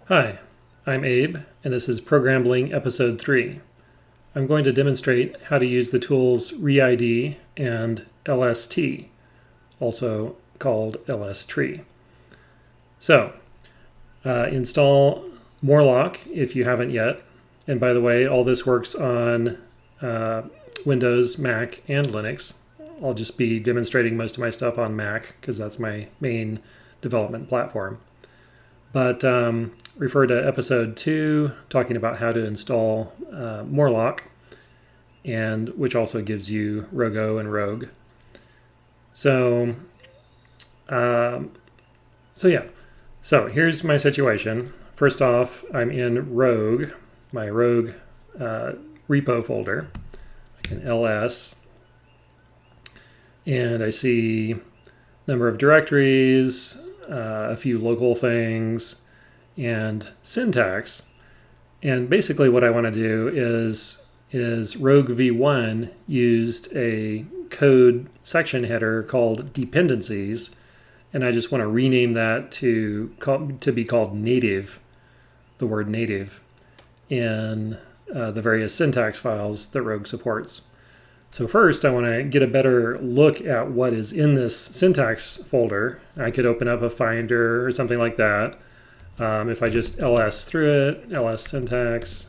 Hi, I'm Abe, and this is Programbling Episode 3. I'm going to demonstrate how to use the tools ReID and LST, also called LSTree. So, install Morlock if you haven't yet. And by the way, all this works on Windows, Mac, and Linux. I'll just be demonstrating most of my stuff on Mac because that's my main development platform. But refer to episode 2, talking about how to install Morlock, and which also gives you Rogo and Rogue. So here's my situation. First off, I'm in Rogue, my Rogue repo folder. I can ls, and I see number of directories, a few local things, and syntax. And basically what I want to do is Rogue v1 used a code section header called dependencies, and I just want to rename that to be called native, the word native, in the various syntax files that Rogue supports. So first, I want to get a better look at what is in this syntax folder. I could open up a Finder or something like that. If I just ls through it, ls syntax,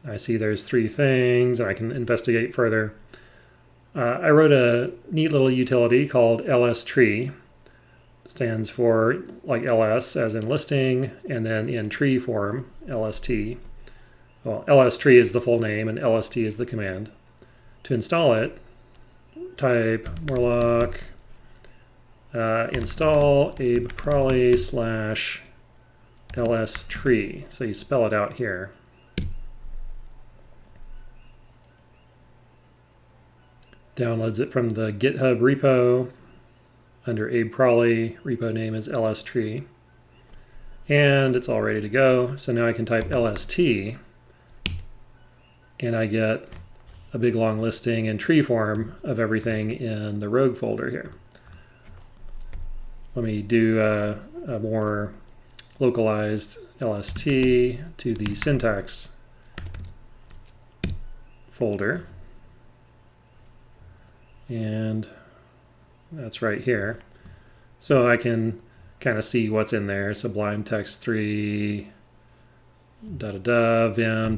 I see there's 3 things, and I can investigate further. I wrote a neat little utility called LSTree. Stands for like ls as in listing, and then in tree form, LST. Well, LSTree is the full name, and LST is the command. To install it, type Morlock install abeprolly / LSTree. So you spell it out here. Downloads it from the GitHub repo under abeprolly. Repo name is LSTree. And it's all ready to go. So now I can type LST, and I get a big long listing in tree form of everything in the Rogue folder here. Let me do a more localized LST to the syntax folder. And that's right here. So I can kind of see what's in there. Sublime Text 3, Vim,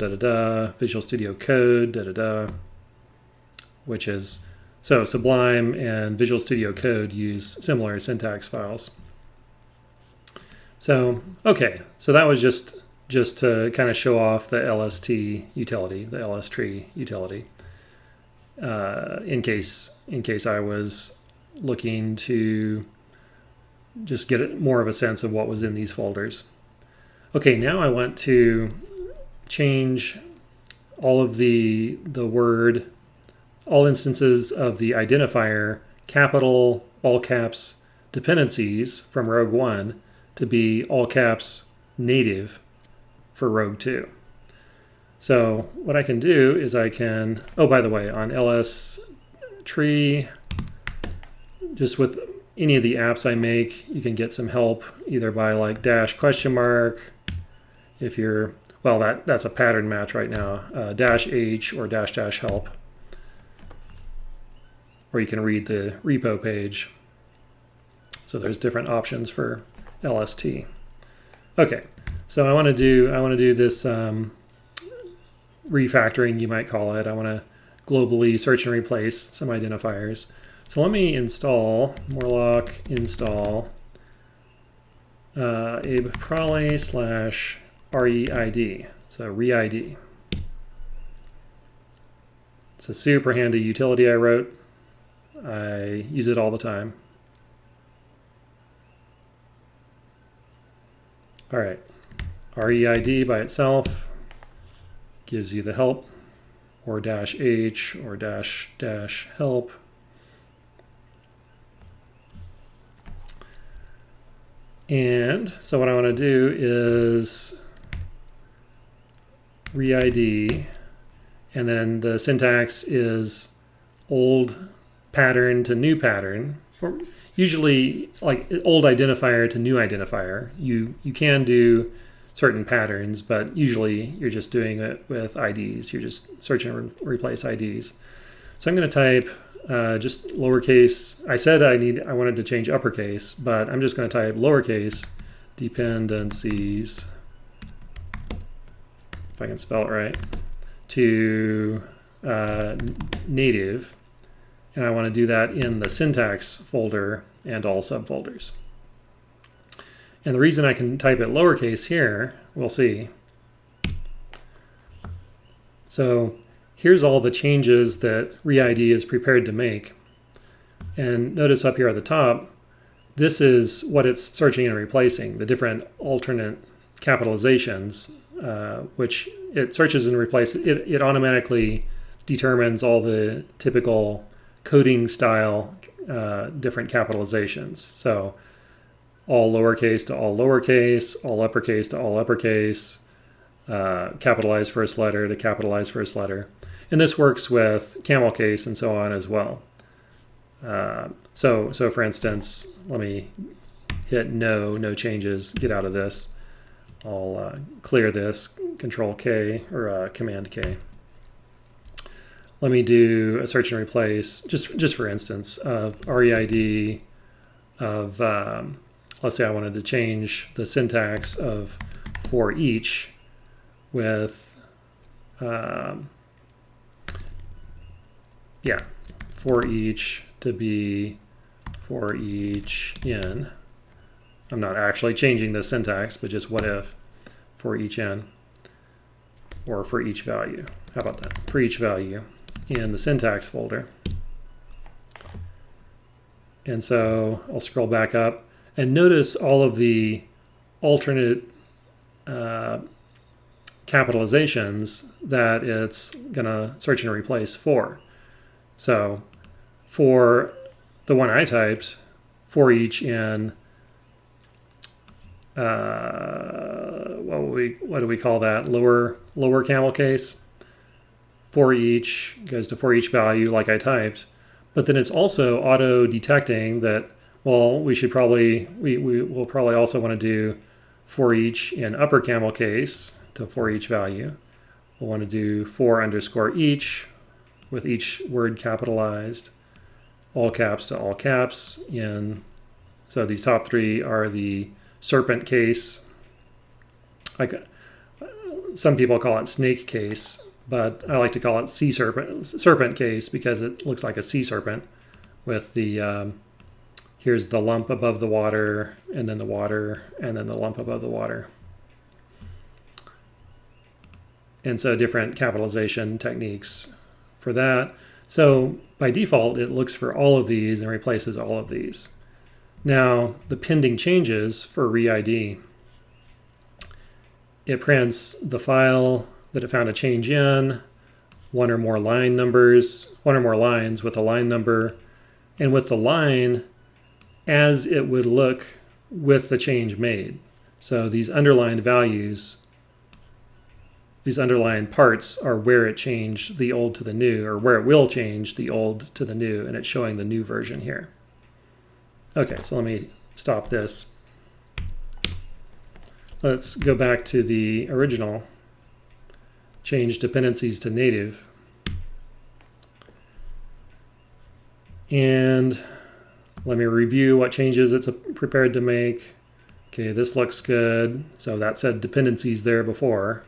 Visual Studio Code, which is, so Sublime and Visual Studio Code use similar syntax files. So, okay, so that was just to kind of show off the LST utility, the LSTree utility, in case I was looking to just get more of a sense of what was in these folders. Okay, now I want to change all of the word, all instances of the identifier capital, all caps, dependencies from Rogue 1 to be all caps native for Rogue 2. So what I can do is I can, oh, by the way, on LSTree, just with any of the apps I make, you can get some help either by like --, if you're, well, that's a pattern match right now, -h or -- help. Or you can read the repo page. So there's different options for LST. Okay, so I want to do this refactoring, you might call it. I want to globally search and replace some identifiers. So let me install Morlock install abeprolly / ReID. So ReID. It's a super handy utility I wrote. I use it all the time. All right, ReID by itself gives you the help, or -h or -- help. And so what I want to do is ReID, and then the syntax is old pattern to new pattern. Usually like old identifier to new identifier. You can do certain patterns, but usually you're just doing it with IDs. You're just search and replace IDs. So I'm going to type just lowercase. I said I wanted to change uppercase, but I'm just going to type lowercase dependencies, if I can spell it right, to native. And I want to do that in the syntax folder and all subfolders. And the reason I can type it lowercase here, we'll see. So here's all the changes that ReID is prepared to make. And notice up here at the top, this is what it's searching and replacing, the different alternate capitalizations, which it searches and replaces. It automatically determines all the typical coding style different capitalizations. So all lowercase to all lowercase, all uppercase to all uppercase, capitalized first letter to capitalized first letter. And this works with camel case and so on as well. So for instance, let me hit no changes, get out of this. I'll clear this, Control K or Command K. Let me do a search and replace, just for instance, of ReID of, let's say I wanted to change the syntax of for each with, for each to be for each in. I'm not actually changing the syntax, but just what if for each in or for each value. How about that? For each value in the syntax folder. And so I'll scroll back up and notice all of the alternate capitalizations that it's going to search and replace for. So for the one I typed, for each in, what do we call that? Lower camel case. For each goes to for each value like I typed. But then it's also auto detecting that, well, we will probably also want to do for each in upper camel case to for each value. We'll want to do for underscore each with each word capitalized, all caps to all caps in. So these top three are the serpent case. Like some people call it snake case, but I like to call it serpent case because it looks like a sea serpent with the here's the lump above the water, and then the water, and then the lump above the water. And so different capitalization techniques for that. So by default, it looks for all of these and replaces all of these. Now, the pending changes for ReID, it prints the file that it found a change in, one or more lines with a line number, and with the line as it would look with the change made. So these underlined values, these underlined parts are where it changed the old to the new, or where it will change the old to the new, and it's showing the new version here. Okay, so let me stop this. Let's go back to the original. Change dependencies to native. And let me review what changes it's prepared to make. Okay, this looks good. So that said dependencies there before.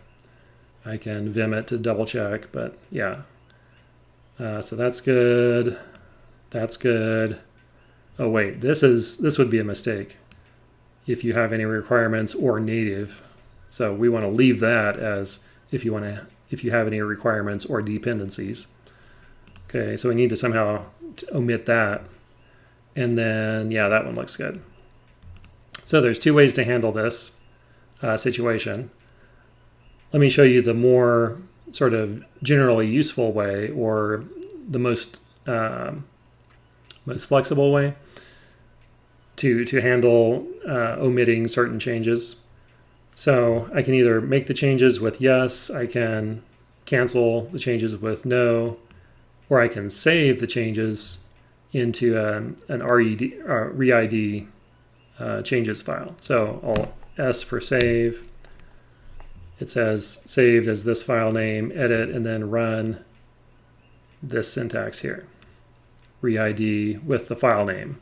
I can vim it to double check, but yeah. So that's good. That's good. Oh wait, this would be a mistake if you have any requirements or native. So we want to leave that as if you have any requirements or dependencies. Okay, so we need to somehow omit that. And then, yeah, that one looks good. So there's two ways to handle this situation. Let me show you the more sort of generally useful way, or the most flexible way to handle omitting certain changes. So I can either make the changes with yes, I can cancel the changes with no, or I can save the changes into an ReID changes file. So I'll S for save, it says saved as this file name, edit, and then run this syntax here. ReID with the file name.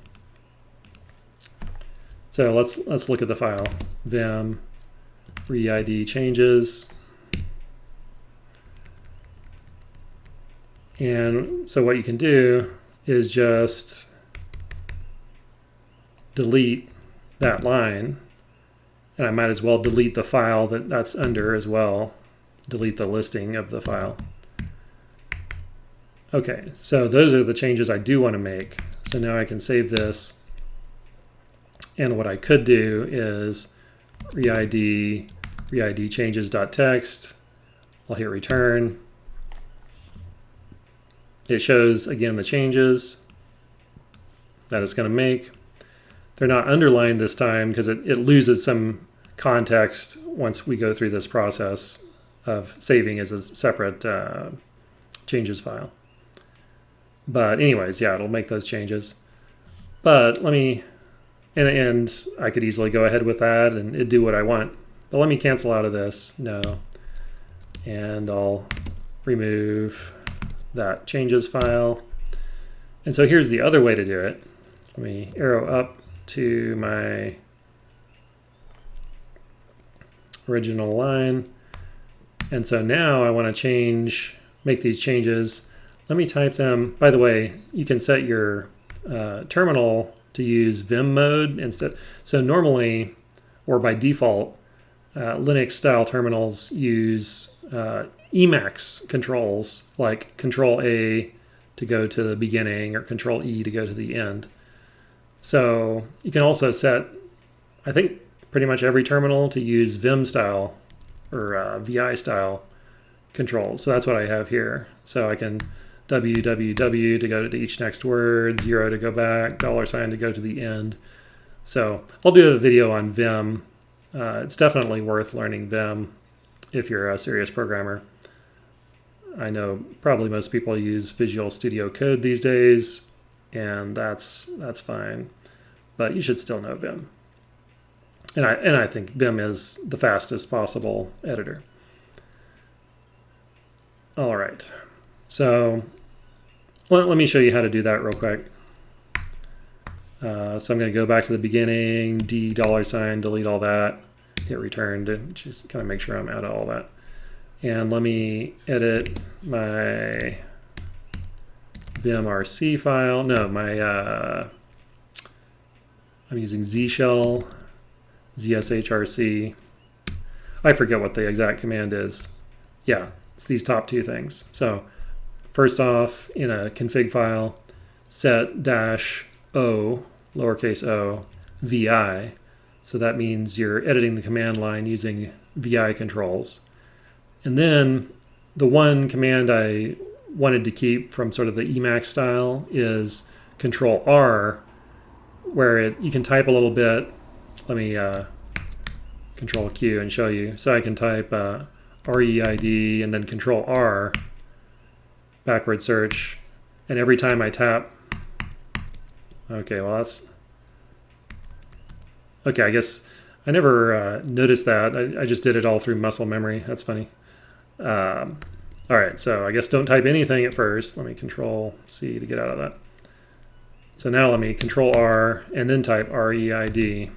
So let's look at the file. Vim ReID changes. And so what you can do is just delete that line. And I might as well delete the file that's under as well. Delete the listing of the file. Okay, so those are the changes I do want to make. So now I can save this. And what I could do is ReID changes.txt. I'll hit return. It shows again the changes that it's going to make. They're not underlined this time because it loses some context once we go through this process of saving as a separate changes file. But anyways, yeah, it'll make those changes. But let me, and I could easily go ahead with that and it'd do what I want. But let me cancel out of this, no. And I'll remove that changes file. And so here's the other way to do it. Let me arrow up to my original line. And so now I want to make these changes. Let me type them. By the way, you can set your terminal to use Vim mode instead. So normally, or by default, Linux style terminals use Emacs controls, like Control A to go to the beginning or Control E to go to the end. So you can also set, I think, pretty much every terminal to use Vim style or VI style controls. So that's what I have here. So I can www to go to each next word, 0 to go back, $sign to go to the end. So I'll do a video on Vim. It's definitely worth learning Vim if you're a serious programmer. I know probably most people use Visual Studio Code these days, and that's fine. But you should still know Vim. And I think Vim is the fastest possible editor. All right. So let me show you how to do that real quick. So I'm going to go back to the beginning, $sign, delete all that, hit return to just kind of make sure I'm out of all that. And let me edit my vimrc file. No, I'm using zshell, zshrc. I forget what the exact command is. Yeah, it's these top two things. So first off, in a config file, set -o, lowercase o, vi. So that means you're editing the command line using vi controls. And then the one command I wanted to keep from sort of the Emacs style is Control R, where you can type a little bit. Let me Control Q and show you. So I can type ReID and then Control R, backward search, and every time I tap, okay, well that's, okay, I guess I never noticed that. I just did it all through muscle memory. That's funny. All right, so I guess don't type anything at first. Let me Control C to get out of that. So now let me Control R and then type ReID.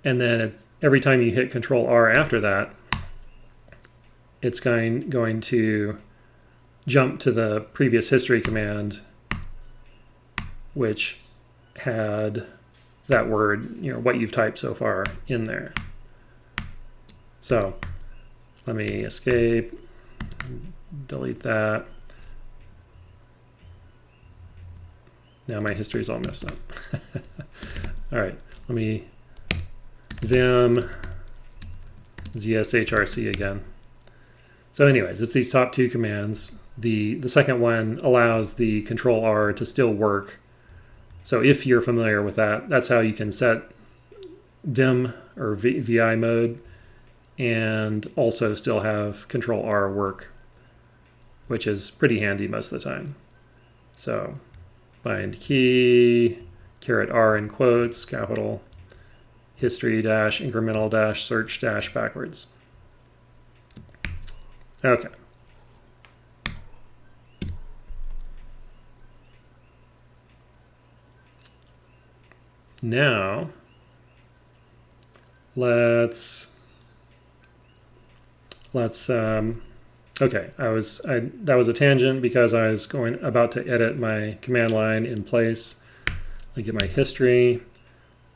And then it's, every time you hit Control R after that, it's going to jump to the previous history command, which had that word, what you've typed so far in there. So let me escape, delete that. Now my history is all messed up. All right, let me vim zshrc again. So anyways, it's these top two commands. The second one allows the Control R to still work. So if you're familiar with that, that's how you can set Vim or VI mode and also still have Control R work, which is pretty handy most of the time. So bind key, $R in quotes, capital, history dash incremental dash search dash backwards. Okay. Now, let's okay, that was a tangent because I was about to edit my command line in place. I get my history.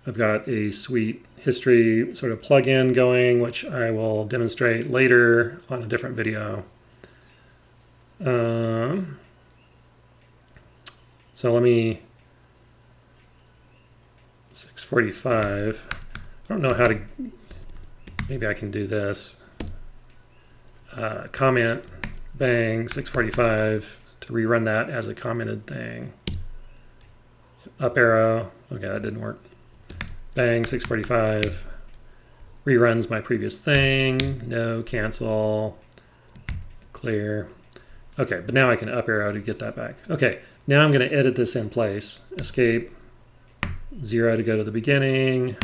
I've got a sweet history sort of plugin going, which I will demonstrate later on a different video. So let me 645. I don't know how to. Maybe I can do this. Comment bang 645 to rerun that as a commented thing. Up arrow. Okay, that didn't work. Bang 645 reruns my previous thing. No, cancel, clear. Okay, but now I can up arrow to get that back. Okay, now I'm going to edit this in place. Escape 0 to go to the beginning,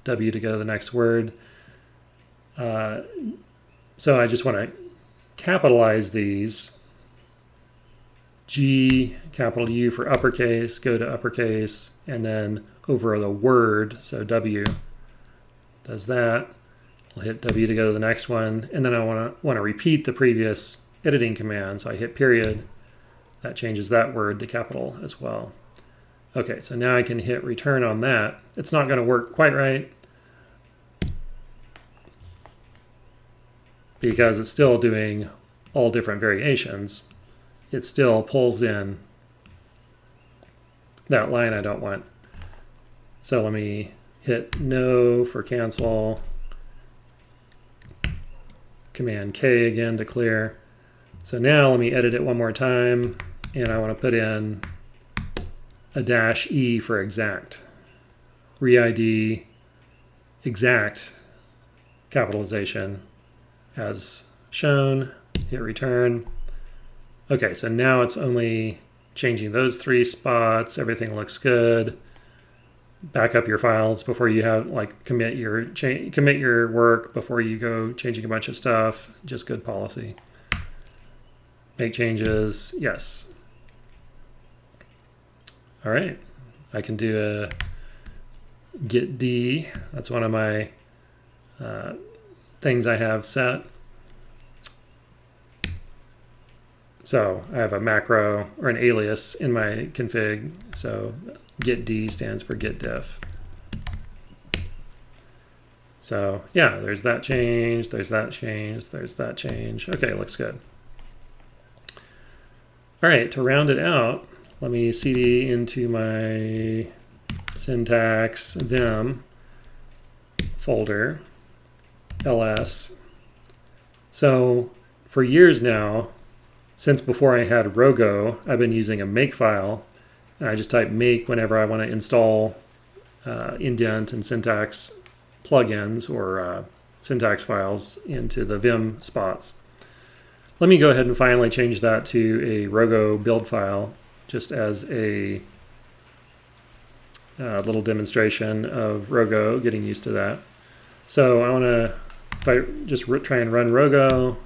W to go to the next word. So I just want to capitalize these. G, capital U for uppercase, go to uppercase, and then over the word, so W does that. I'll hit W to go to the next one, and then I want to repeat the previous editing command, so I hit period. That changes that word to capital as well. Okay, so now I can hit return on that. It's not going to work quite right because it's still doing all different variations. It still pulls in that line I don't want. So let me hit no for cancel, Command K again to clear. So now let me edit it one more time, and I want to put in a -E for exact. ReID exact capitalization as shown, hit return. Okay, so now it's only changing those 3 spots. Everything looks good. Back up your files before you have commit your work before you go changing a bunch of stuff. Just good policy. Make changes. Yes. All right. I can do a git D. That's one of my things I have set. So I have a macro or an alias in my config. So git D stands for git diff. So yeah, there's that change, there's that change, there's that change. Okay, looks good. All right, to round it out, let me cd into my syntax vim folder, ls. So for years now, since before I had Rogo, I've been using a makefile, and I just type make whenever I want to install indent and syntax plugins or syntax files into the Vim spots. Let me go ahead and finally change that to a Rogo build file, just as a little demonstration of Rogo, getting used to that. So I want to, if I just try and run Rogo,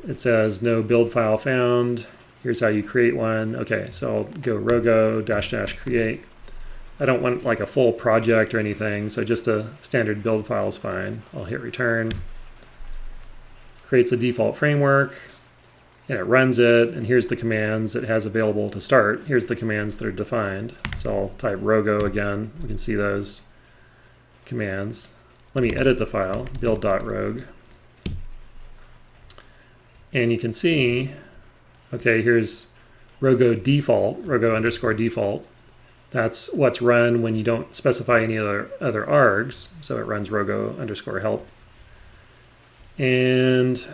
it says no build file found. Here's how you create one. Okay, so I'll go rogo -- create. I don't want like a full project or anything, so just a standard build file is fine. I'll hit return. Creates a default framework, and it runs it, and here's the commands it has available to start. Here's the commands that are defined. So I'll type rogo again. We can see those commands. Let me edit the file, build.rog. And you can see, okay, here's Rogo default, Rogo _ default. That's what's run when you don't specify any other args. So it runs Rogo _ help. And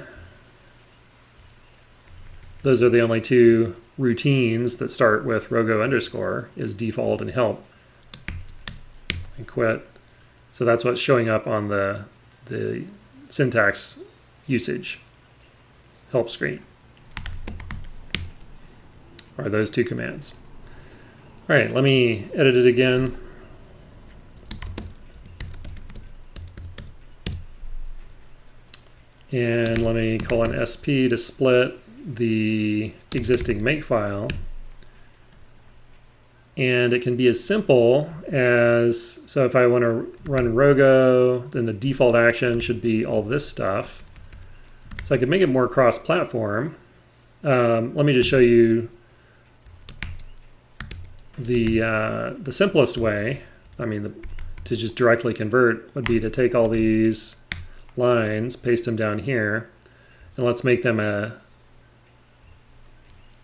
those are the only 2 routines that start with Rogo _ is default and help. And quit. So that's what's showing up on the syntax usage help screen, are those 2 commands. All right, let me edit it again. And let me :sp to split the existing makefile. And it can be as simple as, so if I want to run Rogo, then the default action should be all this stuff. So I could make it more cross-platform. Let me just show you the simplest way. I mean, to just directly convert would be to take all these lines, paste them down here, and let's make them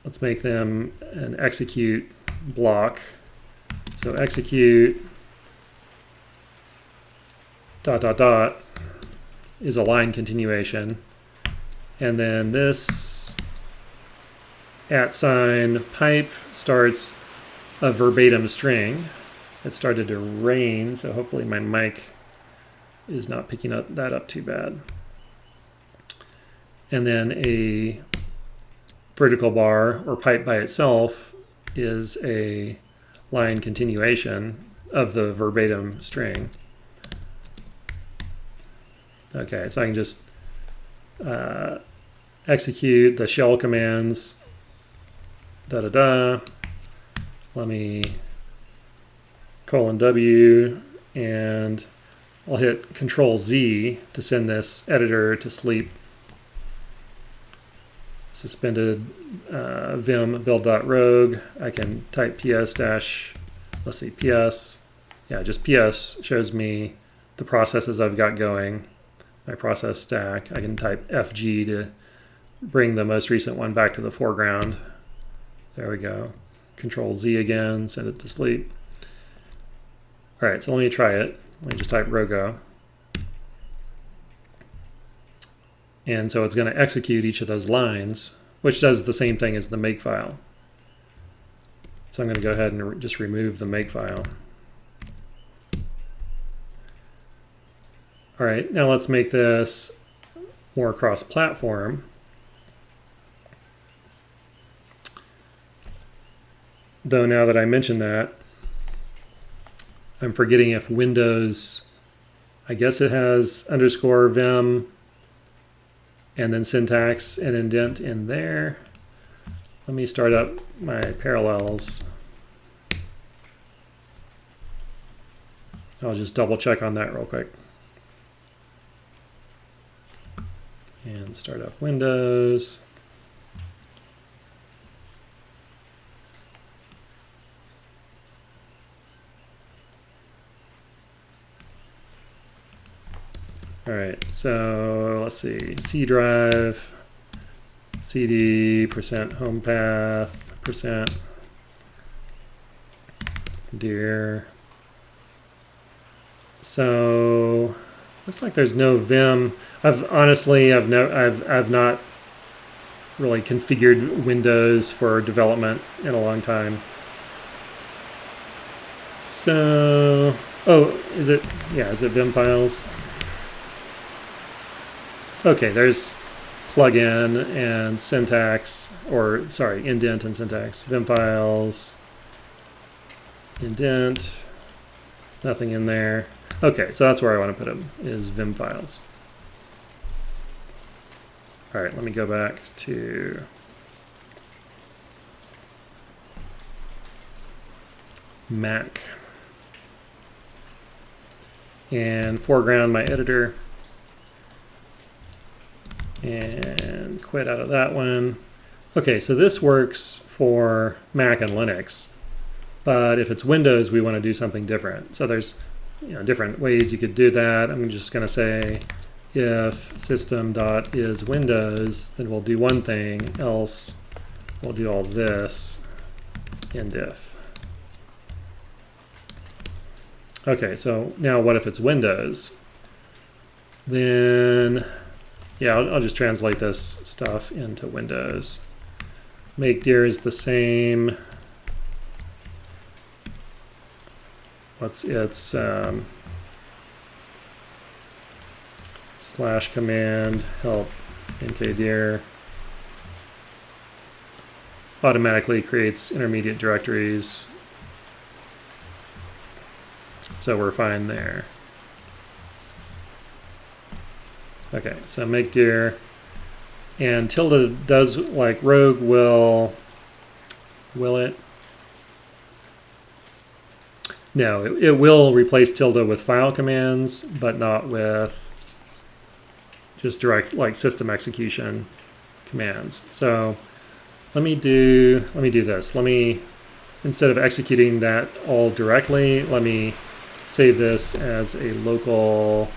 an execute block. So execute ... is a line continuation, and then this @pipe starts a verbatim string. It started to rain, so hopefully my mic is not picking that up too bad. And then a vertical bar or pipe by itself is a line continuation of the verbatim string. Okay, so I can just execute the shell commands. Let me :w, and I'll hit Control-Z to send this editor to sleep. Suspended vim build.rogue. I can type ps dash, let's see, ps. Yeah, just ps shows me the processes I've got going, my process stack. I can type fg to bring the most recent one back to the foreground. There we go. Control-Z again, send it to sleep. All right, so let me try it. Let me just type Rogo. And so it's going to execute each of those lines, which does the same thing as the makefile. So I'm going to go ahead and just remove the makefile. All right, now let's make this more cross-platform. Though now that I mentioned that, I'm forgetting if Windows, I guess it has _vim and then syntax and indent in there. Let me start up my parallels. I'll just double check on that real quick. And start up Windows. All right, so let's see, C drive, CD, %home path, %dir. So looks like there's no vim. I've not really configured Windows for development in a long time. So, oh, is it vim files? Okay, there's plugin and syntax, or sorry, indent and syntax. Vim files, indent, nothing in there. Okay, so that's where I want to put them, is vim files. All right, let me go back to Mac and foreground my editor. And quit out of that one. Okay, so this works for Mac and Linux, but if it's Windows, we want to do something different. So there's different ways you could do that. I'm just going to say if system.isWindows, then we'll do one thing, else we'll do all this in diff. Okay, so now what if it's Windows? Then yeah, I'll just translate this stuff into Windows. Make dir is the same. What's its slash command help mkdir. Automatically creates intermediate directories. So we're fine there. Okay, so make dir, and tilde does like Rogue will it? No, it will replace tilde with file commands, but not with just direct like system execution commands. So let me do this. Instead of executing that all directly, let me save this as a local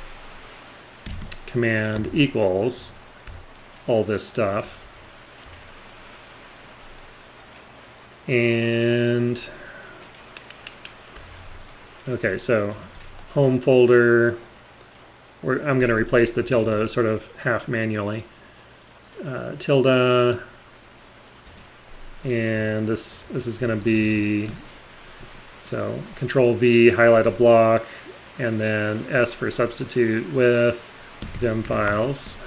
command equals all this stuff. And okay, so home folder, I'm going to replace the tilde sort of half manually. Tilde, and this is going to be, so Control V, highlight a block, and then S for substitute with vim files.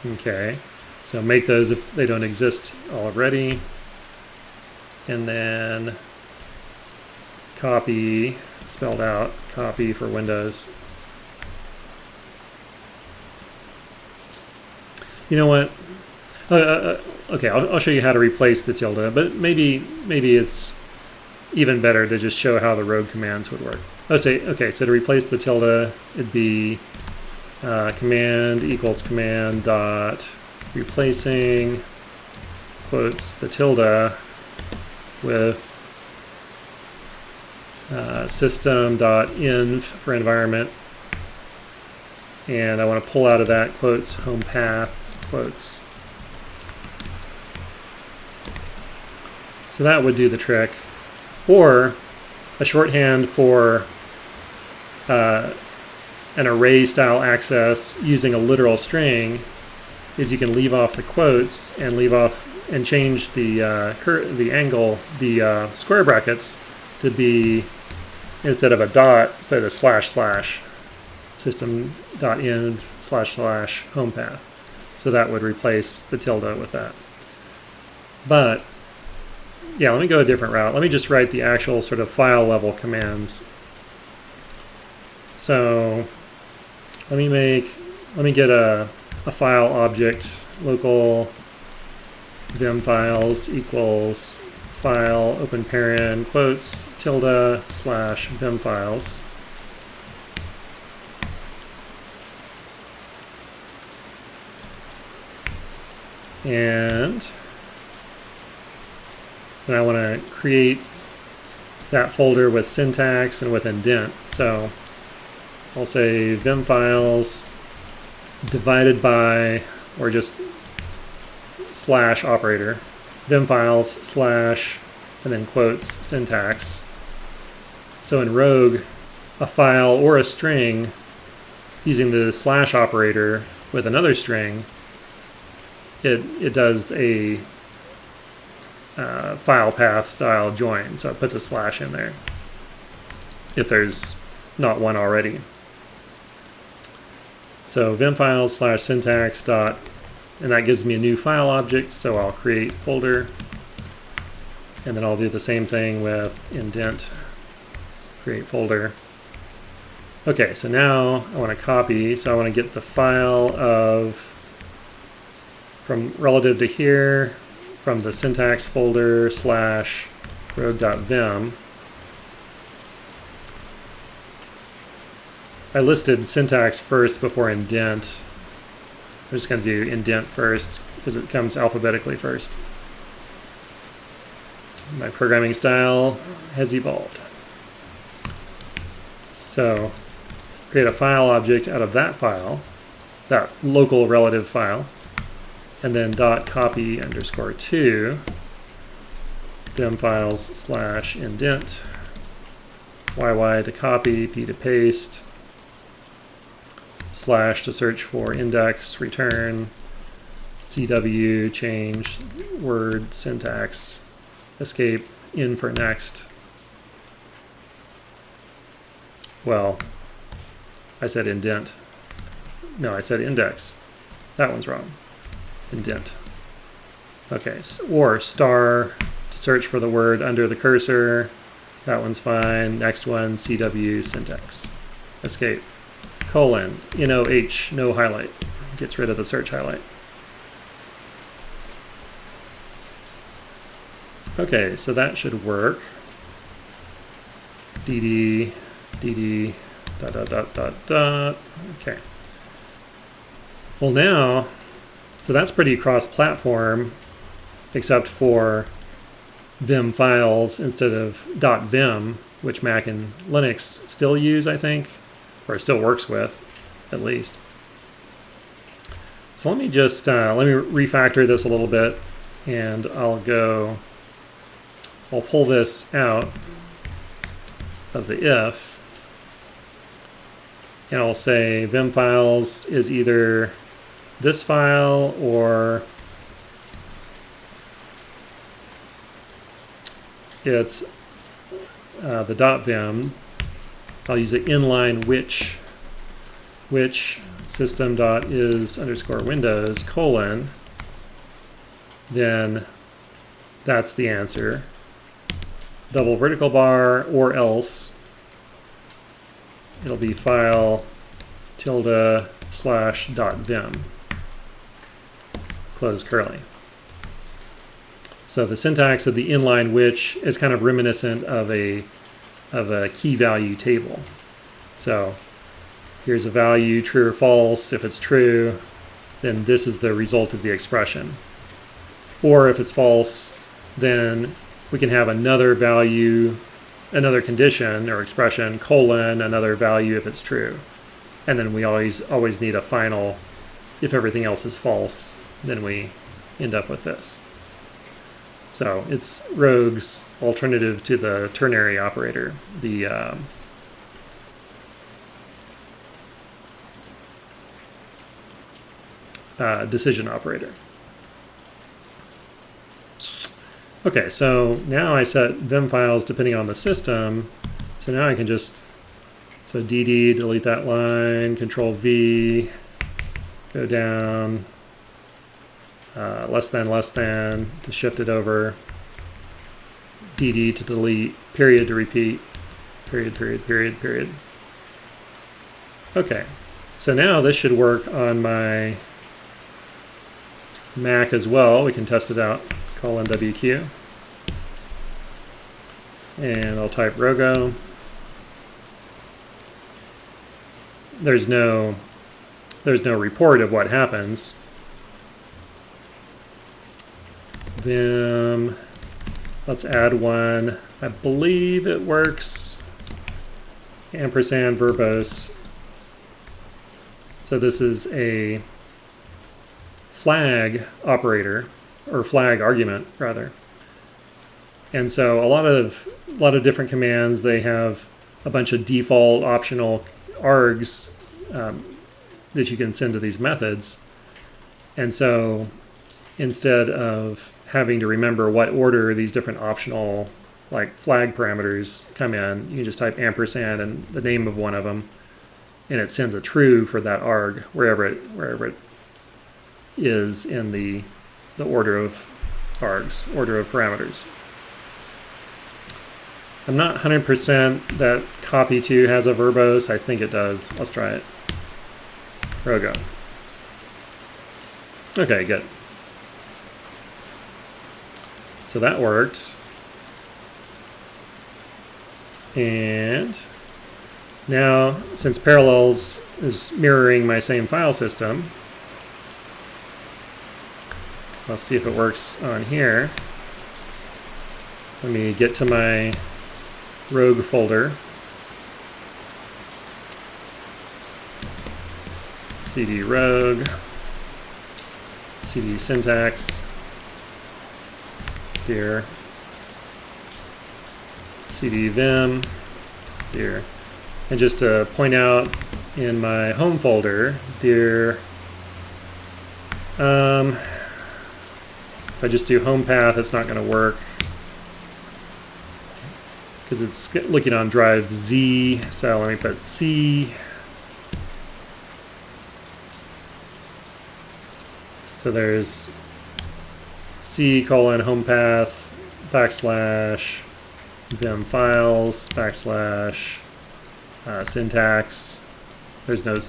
Okay, so make those if they don't exist already, and then copy, spelled out, copy for Windows. You know what? Okay, I'll show you how to replace the tilde, but maybe it's even better to just show how the Rogue commands would work. Okay, so to replace the tilde, it'd be command equals command dot replacing quotes the tilde with system.env for environment, and I want to pull out of that quotes home path quotes. So that would do the trick. Or a shorthand for an array style access using a literal string is you can leave off the quotes and leave off and change the angle, the square brackets to be, instead of a dot, but a // system.env / home path. So that would replace the tilde with that. But yeah, let me go a different route. Let me just write the actual sort of file level commands. So let me get a file object, local vim files equals file open paren quotes tilde / vim files. And I want to create that folder with syntax and with indent. So I'll say vim files divided by, or just / operator, vim files / and then quotes syntax. So in Rogue, a file or a string using the / operator with another string, it does a file path style join, so it puts a / in there if there's not one already. So vim files / syntax dot, and that gives me a new file object, so I'll create folder, and then I'll do the same thing with indent, create folder. Okay, so now I want to copy, so I want to get the file of, from relative to here, from the syntax folder / rogue.vim. I listed syntax first before indent. I'm just going to do indent first because it comes alphabetically first. My programming style has evolved. So create a file object out of that file, that local relative file, and then .copy _to vim files / indent, yy to copy, p to paste, / to search for index, return, cw, change, word, syntax, escape, in for next. Well, I said indent. No, I said index. That one's wrong. Indent. Okay, or star to search for the word under the cursor, That one's fine. Next one, CW syntax. Escape. Colon. NOH, no highlight. Gets rid of the search highlight. Okay, so that should work. DD, DD, ... Okay. Well now, so that's pretty cross-platform, except for Vim files instead of .vim, which Mac and Linux still use, I think, or it still works with, at least. So let me just, let me refactor this a little bit, and I'll pull this out of the if, and I'll say Vim files is either this file or it's the .vim. I'll use an inline which system.is_windows : then that's the answer. Double vertical bar, or else it'll be file ~/.vim, close curly. So the syntax of the inline which is kind of reminiscent of a key value table. So here's a value, true or false. If it's true, then this is the result of the expression. Or if it's false, then we can have another value, another condition or expression, : another value if it's true. And then we always need a final. If everything else is false, then we end up with this. So it's Rogue's alternative to the ternary operator, the decision operator. Okay, so now I set Vim files depending on the system. So now I can just, so DD, delete that line, Control V, go down, less than to shift it over, DD to delete, period to repeat, period. Okay, so now this should work on my Mac as well. We can test it out. :WQ, and I'll type Rogo. There's no report of what happens. Vim, let's add one. I believe it works. Ampersand verbose. So this is a flag operator, or flag argument rather. And so a lot of different commands, they have a bunch of default optional args that you can send to these methods. And so instead of having to remember what order these different optional like flag parameters come in, you can just type ampersand and the name of one of them, and it sends a true for that arg wherever it is in the order of args, order of parameters. I'm not 100% that copy to has a verbose. I think it does. Let's try it. Rogo. Okay, good. So that worked. And now, since Parallels is mirroring my same file system, let's see if it works on here. Let me get to my Rogue folder. CD Rogue, CD syntax, here, CD Vim, here. And just to point out in my home folder, dear, if I just do home path, it's not going to work because it's looking on drive Z. So let me put C. So there's C : home path / vim files backslash syntax. There's no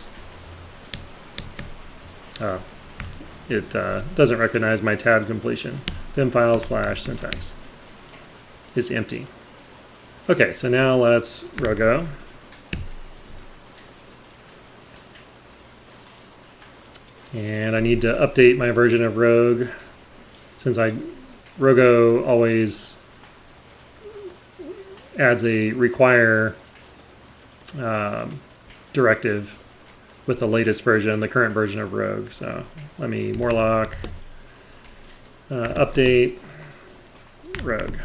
it doesn't recognize my tab completion. Vim files slash syntax is empty. Okay, so now let's Rogo. And I need to update my version of Rogue since Rogo always adds a require directive with the latest version, the current version of Rogue. So let me Morlock update Rogue.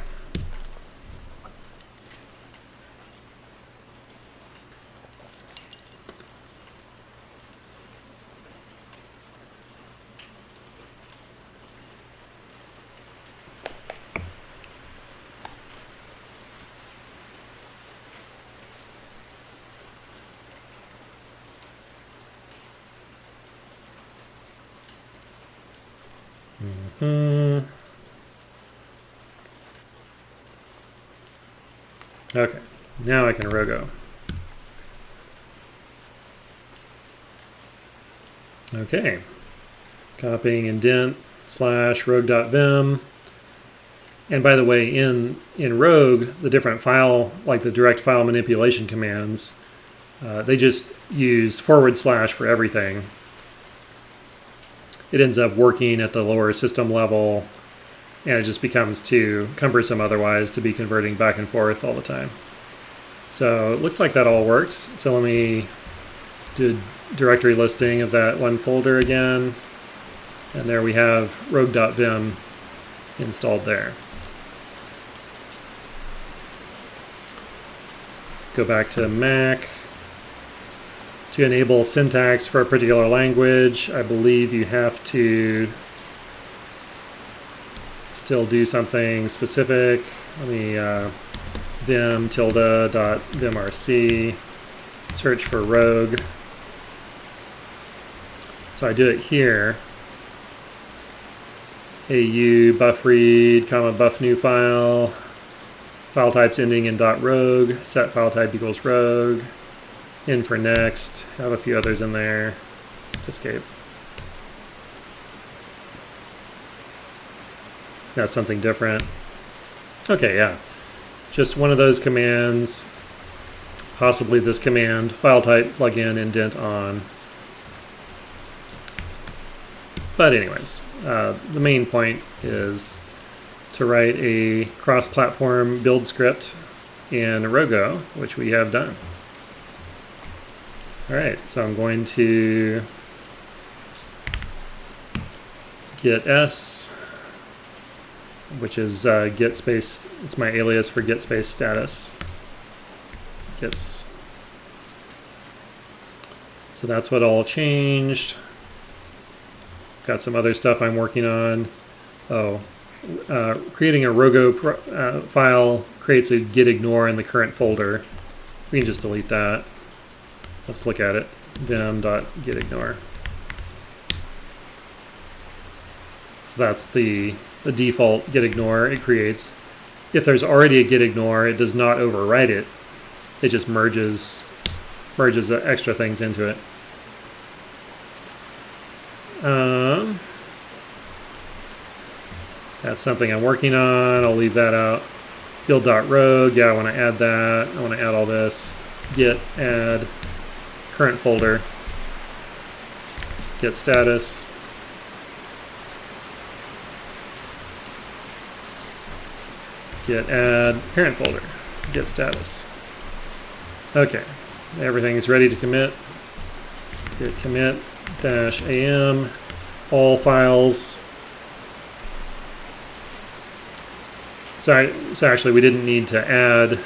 Okay, now I can Rogo. Okay, copying indent slash rogue.vim. And by the way, in Rogue, the different file, like the direct file manipulation commands, they just use / for everything. It ends up working at the lower system level, and it just becomes too cumbersome otherwise to be converting back and forth all the time. So it looks like that all works. So let me do a directory listing of that one folder again. And there we have rogue.vim installed there. Go back to Mac. To enable syntax for a particular language, I believe you have to still do something specific. Let me vim tilde.vimrc, search for Rogue. So I do it here. AU buff read, comma buff new file, file types ending in .rogue, set file type equals rogue. In for next, have a few others in there, escape. That's something different. Okay, yeah. Just one of those commands, possibly this command, file type plugin indent on. But anyways, the main point is to write a cross-platform build script in Rogo, which we have done. All right, so I'm going to get s, which is get space. It's my alias for get space status. Gets. So that's what all changed. Got some other stuff I'm working on. Creating a Rogo file creates a git ignore in the current folder. We can just delete that. Let's look at it. vim.gitignore. So that's the default git ignore it creates. If there's already a git ignore, it does not overwrite it. It just merges extra things into it. That's something I'm working on. I'll leave that out. Build.rogue. Yeah, I want to add that. I want to add all this. Git add current folder. Git status. Git add parent folder. Git status. Okay, everything is ready to commit. Git commit -am all files. So actually we didn't need to add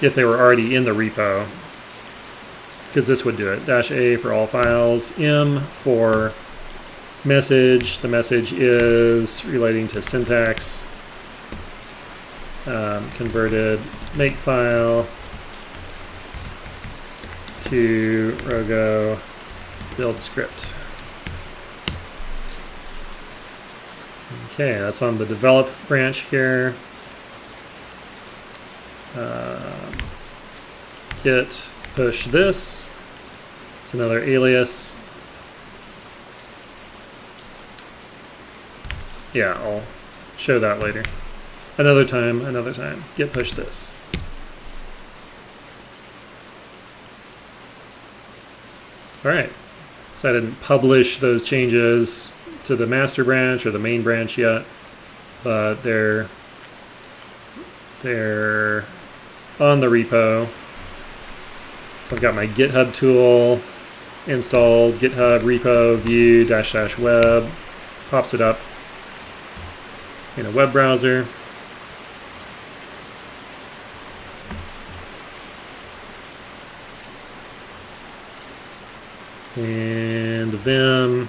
if they were already in the repo, because this would do it. -a for all files, m for message. The message is relating to syntax. Converted makefile to Rogo build script. Okay, that's on the develop branch here. git push this. It's another alias. Yeah, I'll show that later. Another time, git push this. All right, so I didn't publish those changes to the master branch or the main branch yet, but they're on the repo. I've got my GitHub tool installed, GitHub repo view -- web, pops it up in a web browser. And then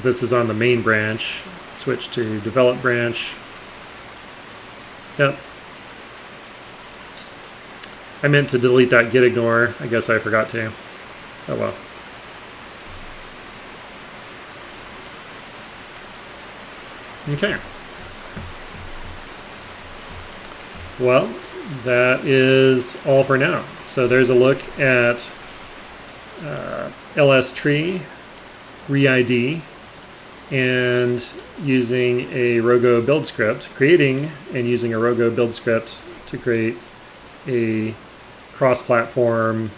this is on the main branch. Switch to develop branch. Yep. I meant to delete that git ignore. I guess I forgot to. Oh well. Okay. Well, that is all for now. So there's a look at LSTree, ReID, and using a Rogo build script, creating and using a Rogo build script to create a cross-platform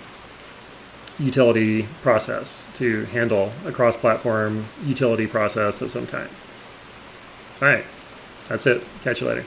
utility process to handle a cross-platform utility process of some kind. All right, that's it. Catch you later.